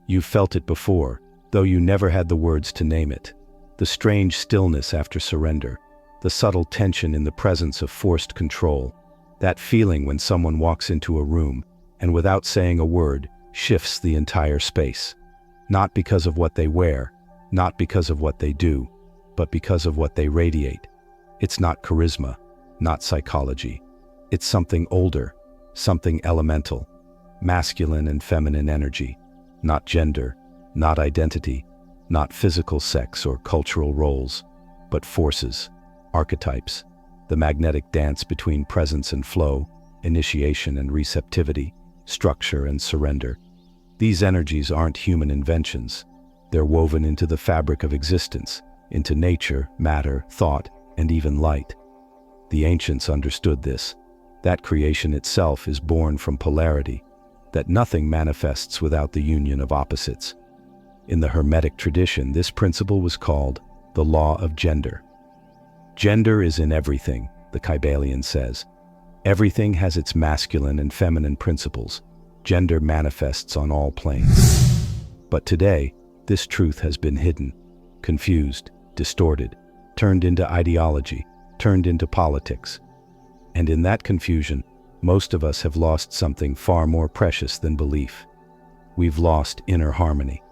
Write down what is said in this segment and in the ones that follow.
You've felt it before, though you never had the words to name it. The strange stillness after surrender, the subtle tension in the presence of forced control, that feeling when someone walks into a room and without saying a word, shifts the entire space. Not because of what they wear, not because of what they do, but because of what they radiate. It's not charisma, not psychology. It's something older, something elemental, masculine and feminine energy, not gender, not identity, not physical sex or cultural roles, but forces, archetypes, the magnetic dance between presence and flow, initiation and receptivity, structure and surrender. These energies aren't human inventions. They're woven into the fabric of existence, into nature, matter, thought, and even light. The ancients understood this, that creation itself is born from polarity, that nothing manifests without the union of opposites. In the Hermetic tradition, this principle was called the law of gender. Gender is in everything, the Kybalion says. Everything has its masculine and feminine principles. Gender manifests on all planes. But today, this truth has been hidden, confused, distorted, turned into ideology, turned into politics. And in that confusion, most of us have lost something far more precious than belief. We've lost inner harmony.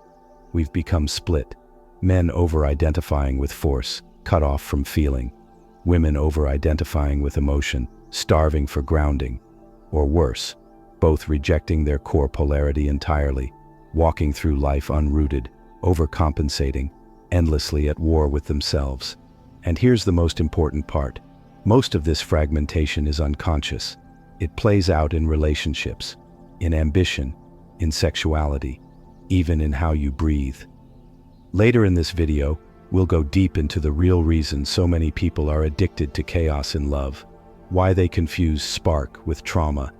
We've become split, men over-identifying with force, cut off from feeling, women over-identifying with emotion, starving for grounding, or worse, both rejecting their core polarity entirely, walking through life unrooted, overcompensating, endlessly at war with themselves. And here's the most important part. Most of this fragmentation is unconscious. It plays out in relationships, in ambition, in sexuality, even in how you breathe. Later in this video, we'll go deep into the real reason so many people are addicted to chaos in love, why they confuse spark with trauma,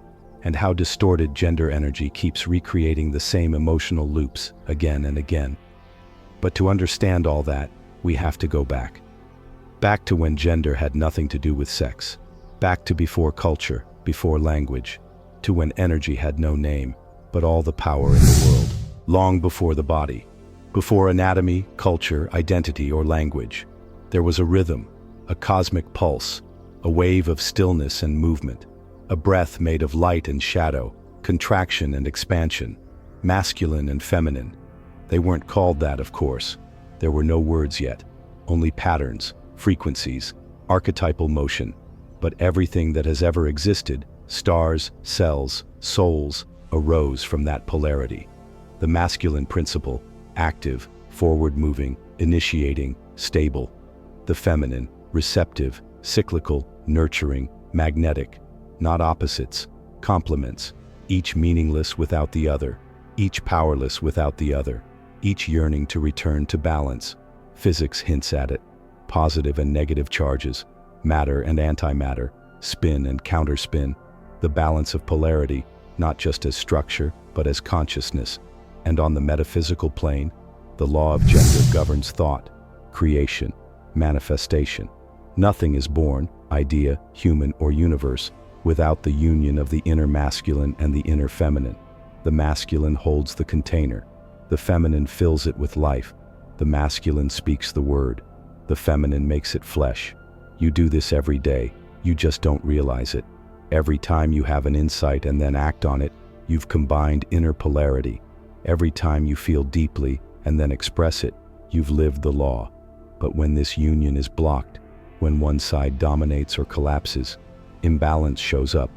and how distorted gender energy keeps recreating the same emotional loops again and again. But to understand all that, we have to go back. Back to when gender had nothing to do with sex. Back to before culture, before language. To when energy had no name, but all the power in the world. Long before the body. Before anatomy, culture, identity, or language. There was a rhythm, a cosmic pulse, a wave of stillness and movement, a breath made of light and shadow, contraction and expansion, masculine and feminine. They weren't called that, of course. There were no words yet, only patterns, frequencies, archetypal motion. But everything that has ever existed, stars, cells, souls, arose from that polarity. The masculine principle, active, forward-moving, initiating, stable. The feminine, receptive, cyclical, nurturing, magnetic. Not opposites, complements, each meaningless without the other, each powerless without the other, each yearning to return to balance. Physics hints at it. Positive and negative charges, matter and antimatter, spin and counterspin. The balance of polarity, not just as structure, but as consciousness. And on the metaphysical plane, the law of gender governs thought, creation, manifestation. Nothing is born, idea, human, or universe, without the union of the inner masculine and the inner feminine. The masculine holds the container. The feminine fills it with life. The masculine speaks the word. The feminine makes it flesh. You do this every day. You just don't realize it. Every time you have an insight and then act on it, you've combined inner polarity. Every time you feel deeply and then express it, you've lived the law. But when this union is blocked, when one side dominates or collapses, imbalance shows up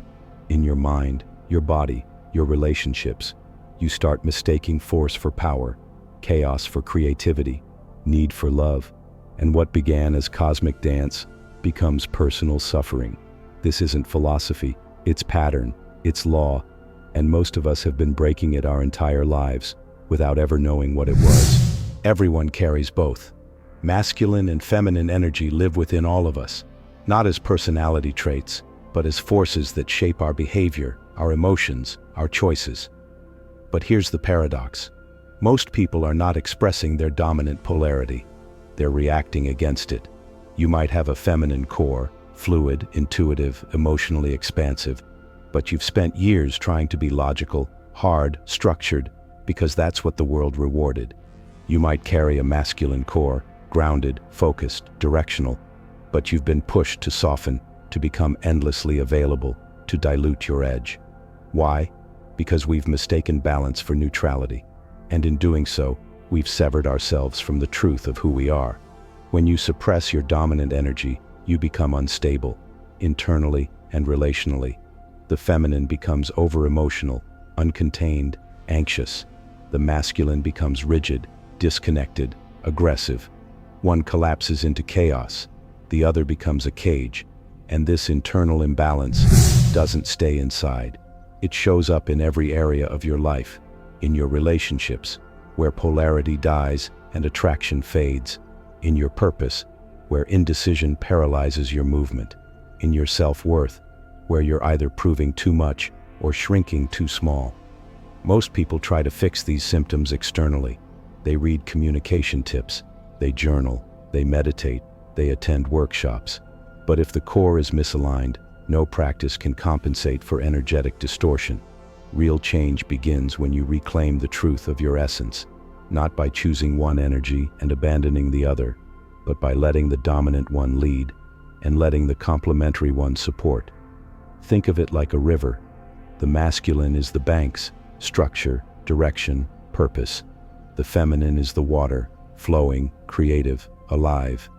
in your mind, your body, your relationships. You start mistaking force for power, chaos for creativity, need for love, and what began as cosmic dance becomes personal suffering. This isn't philosophy, it's pattern, it's law, and most of us have been breaking it our entire lives without ever knowing what it was. Everyone carries both. Masculine and feminine energy live within all of us, not as personality traits, but as forces that shape our behavior, our emotions, our choices. But here's the paradox. Most people are not expressing their dominant polarity. They're reacting against it. You might have a feminine core, fluid, intuitive, emotionally expansive, but you've spent years trying to be logical, hard, structured, because that's what the world rewarded. You might carry a masculine core, grounded, focused, directional, but you've been pushed to soften, to become endlessly available, to dilute your edge. Why? Because we've mistaken balance for neutrality, and in doing so, we've severed ourselves from the truth of who we are. When you suppress your dominant energy, you become unstable, internally and relationally. The feminine becomes over-emotional, uncontained, anxious. The masculine becomes rigid, disconnected, aggressive. One collapses into chaos, the other becomes a cage, and this internal imbalance doesn't stay inside. It shows up in every area of your life, in your relationships, where polarity dies and attraction fades, in your purpose, where indecision paralyzes your movement, in your self-worth, where you're either proving too much or shrinking too small. Most people try to fix these symptoms externally. They read communication tips, they journal, they meditate, they attend workshops. But if the core is misaligned, no practice can compensate for energetic distortion. Real change begins when you reclaim the truth of your essence, not by choosing one energy and abandoning the other, but by letting the dominant one lead and letting the complementary one support. Think of it like a river. The masculine is the banks, structure, direction, purpose. The feminine is the water, flowing, creative, alive.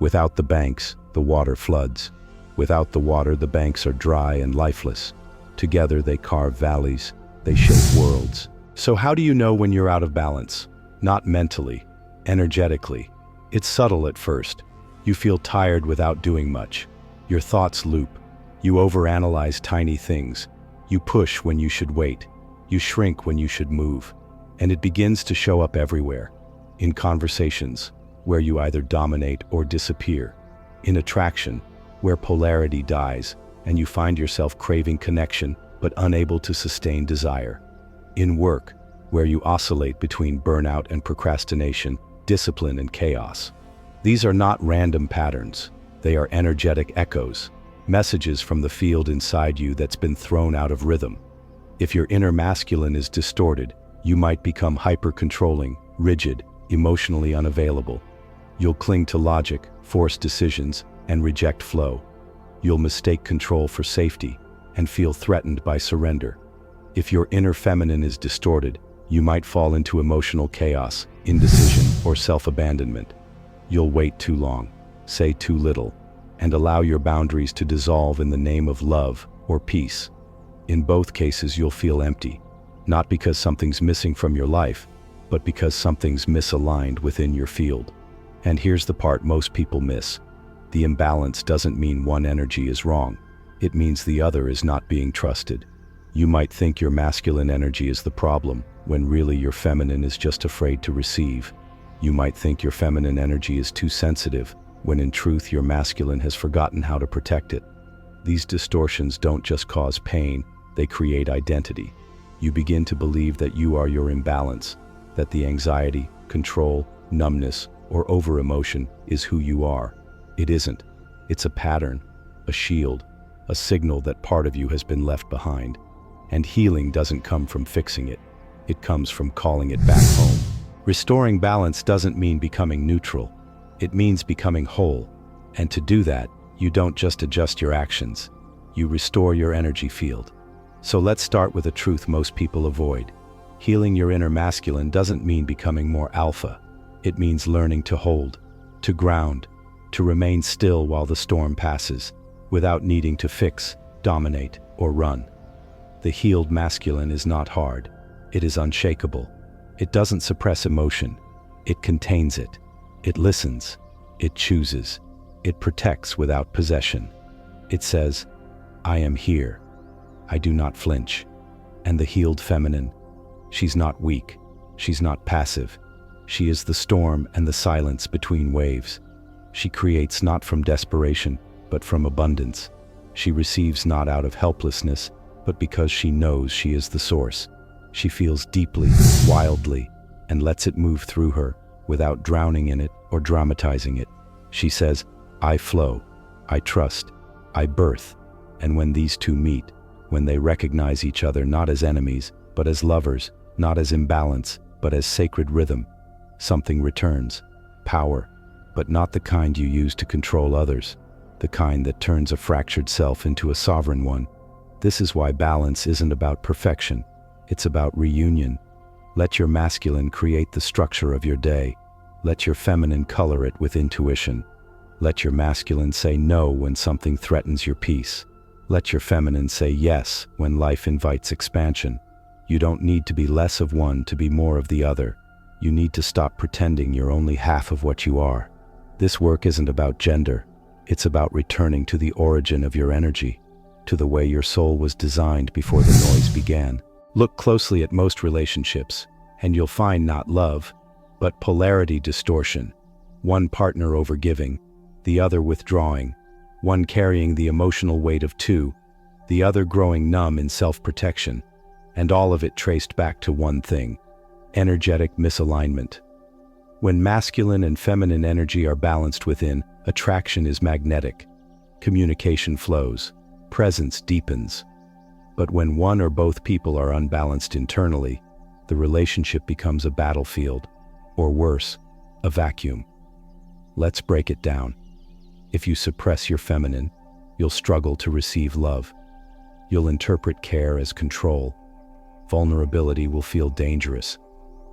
Without the banks, the water floods. Without the water, the banks are dry and lifeless. Together they carve valleys, they shape worlds. So how do you know when you're out of balance? Not mentally, energetically. It's subtle at first. You feel tired without doing much. Your thoughts loop. You overanalyze tiny things. You push when you should wait. You shrink when you should move. And it begins to show up everywhere. In conversations, where you either dominate or disappear. In attraction, where polarity dies, and you find yourself craving connection but unable to sustain desire. In work, where you oscillate between burnout and procrastination, discipline and chaos. These are not random patterns. They are energetic echoes, messages from the field inside you that's been thrown out of rhythm. If your inner masculine is distorted, you might become hyper-controlling, rigid, emotionally unavailable. You'll cling to logic, force decisions, and reject flow. You'll mistake control for safety and feel threatened by surrender. If your inner feminine is distorted, you might fall into emotional chaos, indecision, or self-abandonment. You'll wait too long, say too little, and allow your boundaries to dissolve in the name of love or peace. In both cases, you'll feel empty, not because something's missing from your life, but because something's misaligned within your field. And here's the part most people miss. The imbalance doesn't mean one energy is wrong. It means the other is not being trusted. You might think your masculine energy is the problem, when really your feminine is just afraid to receive. You might think your feminine energy is too sensitive, when in truth your masculine has forgotten how to protect it. These distortions don't just cause pain, they create identity. You begin to believe that you are your imbalance, that the anxiety, control, numbness, or over-emotion is who you are. It isn't. It's a pattern, a shield, a signal that part of you has been left behind. And healing doesn't come from fixing it. It comes from calling it back home. Restoring balance doesn't mean becoming neutral. It means becoming whole. And to do that, you don't just adjust your actions. You restore your energy field. So let's start with a truth most people avoid. Healing your inner masculine doesn't mean becoming more alpha. It means learning to hold, to ground, to remain still while the storm passes, without needing to fix, dominate, or run. The healed masculine is not hard. It is unshakable. It doesn't suppress emotion. It contains it. It listens. It chooses. It protects without possession. It says, I am here. I do not flinch. And the healed feminine, she's not weak. She's not passive. She is the storm and the silence between waves. She creates not from desperation, but from abundance. She receives not out of helplessness, but because she knows she is the source. She feels deeply, wildly, and lets it move through her without drowning in it or dramatizing it. She says, I flow, I trust, I birth. And when these two meet, when they recognize each other not as enemies, but as lovers, not as imbalance, but as sacred rhythm. Something returns, power, but not the kind you use to control others, the kind that turns a fractured self into a sovereign one. This is why balance isn't about perfection, it's about reunion. Let your masculine create the structure of your day. Let your feminine color it with intuition. Let your masculine say no when something threatens your peace. Let your feminine say yes when life invites expansion. You don't need to be less of one to be more of the other. You need to stop pretending you're only half of what you are. This work isn't about gender. It's about returning to the origin of your energy, to the way your soul was designed before the noise began. Look closely at most relationships, and you'll find not love, but polarity distortion. One partner overgiving, the other withdrawing, one carrying the emotional weight of two, the other growing numb in self-protection, and all of it traced back to one thing: energetic misalignment. When masculine and feminine energy are balanced within, attraction is magnetic, communication flows, presence deepens. But when one or both people are unbalanced internally, the relationship becomes a battlefield, or worse, a vacuum. Let's break it down. If you suppress your feminine, you'll struggle to receive love. You'll interpret care as control. Vulnerability will feel dangerous.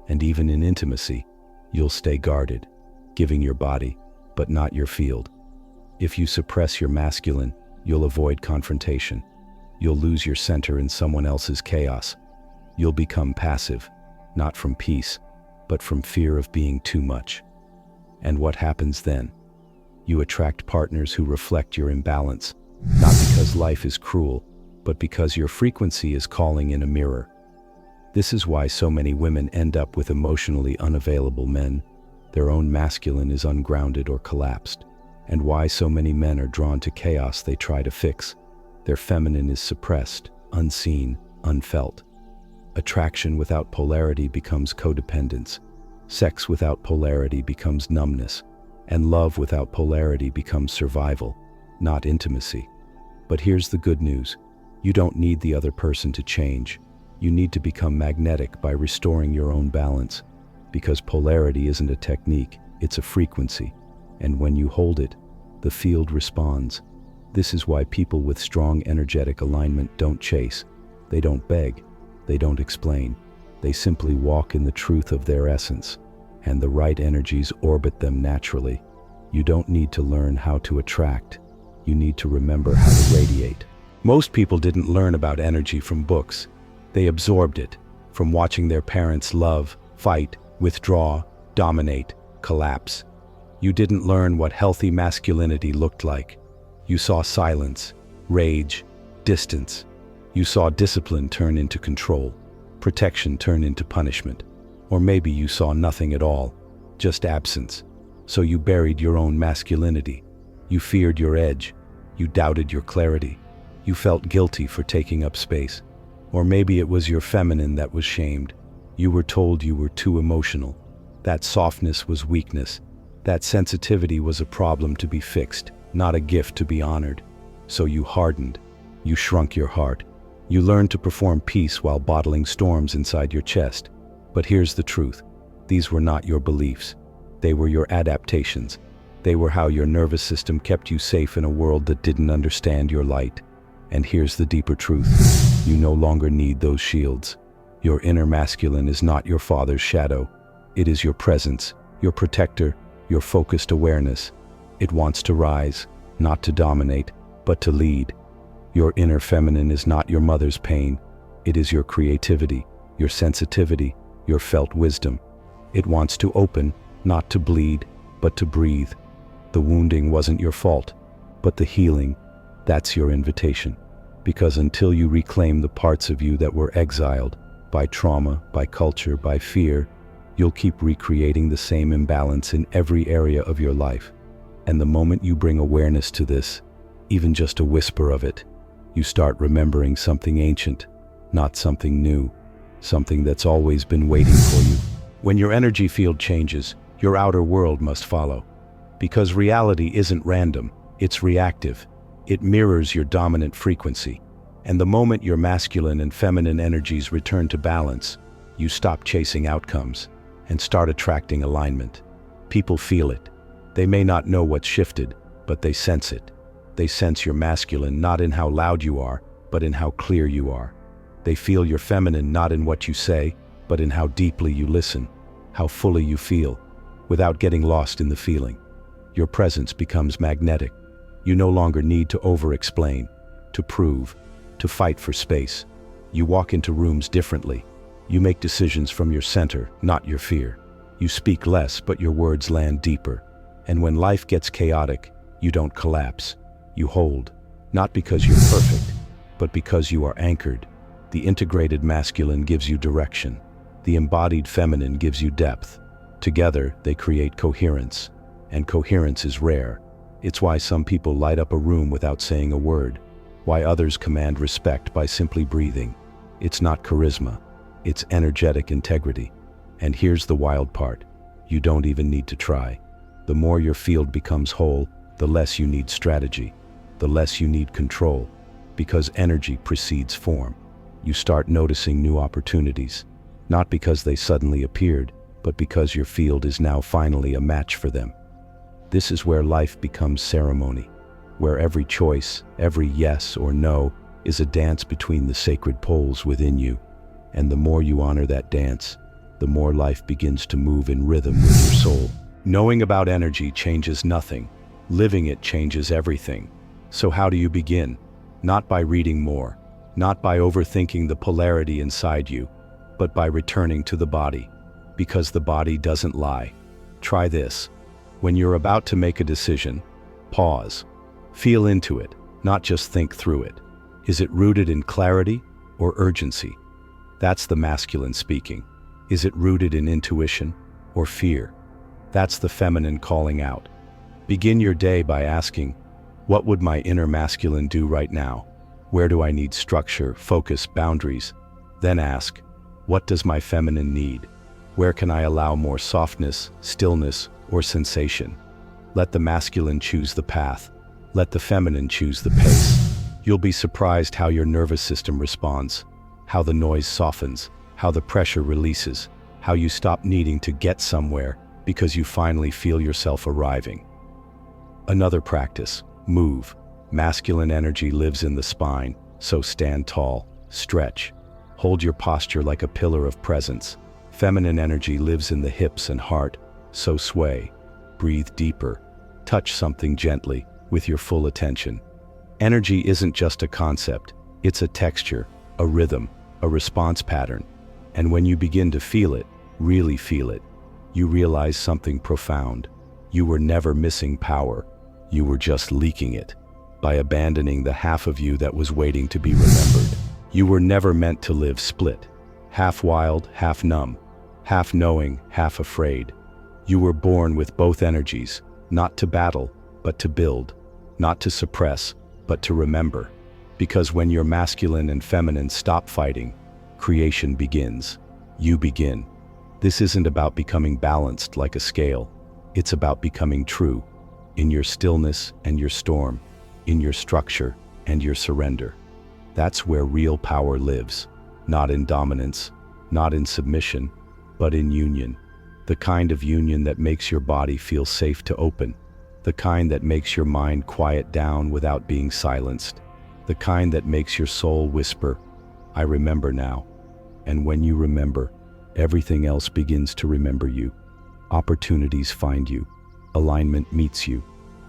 And even in intimacy, you'll stay guarded, giving your body, but not your field. If you suppress your masculine, you'll avoid confrontation. You'll lose your center in someone else's chaos. You'll become passive, not from peace, but from fear of being too much. And what happens then? You attract partners who reflect your imbalance, not because life is cruel, but because your frequency is calling in a mirror. This is why so many women end up with emotionally unavailable men. Their own masculine is ungrounded or collapsed. And why so many men are drawn to chaos they try to fix. Their feminine is suppressed, unseen, unfelt. Attraction without polarity becomes codependence. Sex without polarity becomes numbness. And love without polarity becomes survival, not intimacy. But here's the good news. You don't need the other person to change. You need to become magnetic by restoring your own balance. Because polarity isn't a technique, it's a frequency. And when you hold it, the field responds. This is why people with strong energetic alignment don't chase. They don't beg. They don't explain. They simply walk in the truth of their essence. And the right energies orbit them naturally. You don't need to learn how to attract. You need to remember how to radiate. Most people didn't learn about energy from books. They absorbed it from watching their parents love, fight, withdraw, dominate, collapse. You didn't learn what healthy masculinity looked like. You saw silence, rage, distance. You saw discipline turn into control, protection turn into punishment. Or maybe you saw nothing at all, just absence. So you buried your own masculinity. You feared your edge. You doubted your clarity. You felt guilty for taking up space. Or maybe it was your feminine that was shamed. You were told you were too emotional. That softness was weakness. That sensitivity was a problem to be fixed, not a gift to be honored. So you hardened. You shrunk your heart. You learned to perform peace while bottling storms inside your chest. But here's the truth. These were not your beliefs. They were your adaptations. They were how your nervous system kept you safe in a world that didn't understand your light. And here's the deeper truth. You no longer need those shields. Your inner masculine is not your father's shadow. It is your presence, your protector, your focused awareness. It wants to rise, not to dominate, but to lead. Your inner feminine is not your mother's pain. It is your creativity, your sensitivity, your felt wisdom. It wants to open, not to bleed, but to breathe. The wounding wasn't your fault, but the healing, that's your invitation. Because until you reclaim the parts of you that were exiled by trauma, by culture, by fear, you'll keep recreating the same imbalance in every area of your life. And the moment you bring awareness to this, even just a whisper of it, you start remembering something ancient, not something new, something that's always been waiting for you. When your energy field changes, your outer world must follow. Because reality isn't random, it's reactive. It mirrors your dominant frequency. And the moment your masculine and feminine energies return to balance, You stop chasing outcomes and start attracting alignment. People feel it. They may not know what's shifted, but they sense it. They sense your masculine not in how loud you are, but in how clear you are. They feel your feminine not in what you say, but in how deeply you listen, how fully you feel, without getting lost in the feeling. Your presence becomes magnetic. You no longer need to over-explain, to prove, to fight for space. You walk into rooms differently. You make decisions from your center, not your fear. You speak less, but your words land deeper. And when life gets chaotic, you don't collapse. You hold, not because you're perfect, but because you are anchored. The integrated masculine gives you direction. The embodied feminine gives you depth. Together, they create coherence. And coherence is rare. It's why some people light up a room without saying a word. Why others command respect by simply breathing. It's not charisma. It's energetic integrity. And here's the wild part. You don't even need to try. The more your field becomes whole, the less you need strategy. The less you need control. Because energy precedes form. You start noticing new opportunities. Not because they suddenly appeared, but because your field is now finally a match for them. This is where life becomes ceremony. Where every choice, every yes or no, is a dance between the sacred poles within you. And the more you honor that dance, the more life begins to move in rhythm with your soul. Knowing about energy changes nothing. Living it changes everything. So how do you begin? Not by reading more, not by overthinking the polarity inside you, but by returning to the body. Because the body doesn't lie. Try this. When you're about to make a decision, pause. Feel into it, not just think through it. Is it rooted in clarity or urgency? That's the masculine speaking. Is it rooted in intuition or fear? That's the feminine calling out. Begin your day by asking, what would my inner masculine do right now? Where do I need structure, focus, boundaries? Then ask, what does my feminine need? Where can I allow more softness, stillness, or sensation? Let the masculine choose the path. Let the feminine choose the pace. You'll be surprised how your nervous system responds, how the noise softens, how the pressure releases, how you stop needing to get somewhere because you finally feel yourself arriving. Another practice, move. Masculine energy lives in the spine, so stand tall, stretch. Hold your posture like a pillar of presence. Feminine energy lives in the hips and heart, so sway. Breathe deeper. Touch something gently, with your full attention. Energy isn't just a concept, it's a texture, a rhythm, a response pattern. And when you begin to feel it, really feel it, you realize something profound. You were never missing power, you were just leaking it. By abandoning the half of you that was waiting to be remembered. You were never meant to live split. Half wild, half numb. Half knowing, half afraid. You were born with both energies, not to battle, but to build. Not to suppress, but to remember. Because when your masculine and feminine stop fighting, creation begins. You begin. This isn't about becoming balanced like a scale. It's about becoming true. In your stillness and your storm. In your structure and your surrender. That's where real power lives. Not in dominance, not in submission, but in union. The kind of union that makes your body feel safe to open. The kind that makes your mind quiet down without being silenced. The kind that makes your soul whisper, I remember now. And when you remember, everything else begins to remember you. Opportunities find you. Alignment meets you.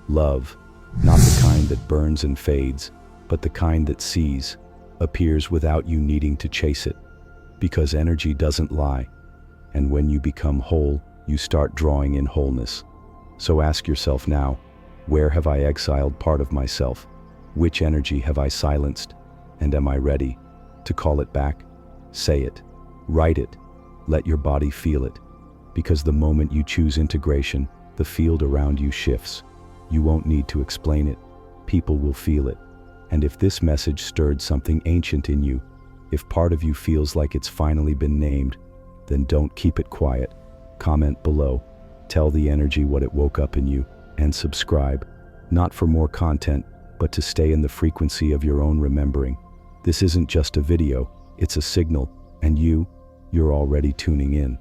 Love, not the kind that burns and fades, but the kind that sees, appears without you needing to chase it. Because energy doesn't lie. And when you become whole, you start drawing in wholeness. So ask yourself now, where have I exiled part of myself? Which energy have I silenced? And am I ready to call it back? Say it, write it, let your body feel it. Because the moment you choose integration, the field around you shifts. You won't need to explain it. People will feel it. And if this message stirred something ancient in you, if part of you feels like it's finally been named, then don't keep it quiet. Comment below. Tell the energy what it woke up in you. And subscribe. Not for more content, but to stay in the frequency of your own remembering. This isn't just a video, it's a signal. And you're you're already tuning in.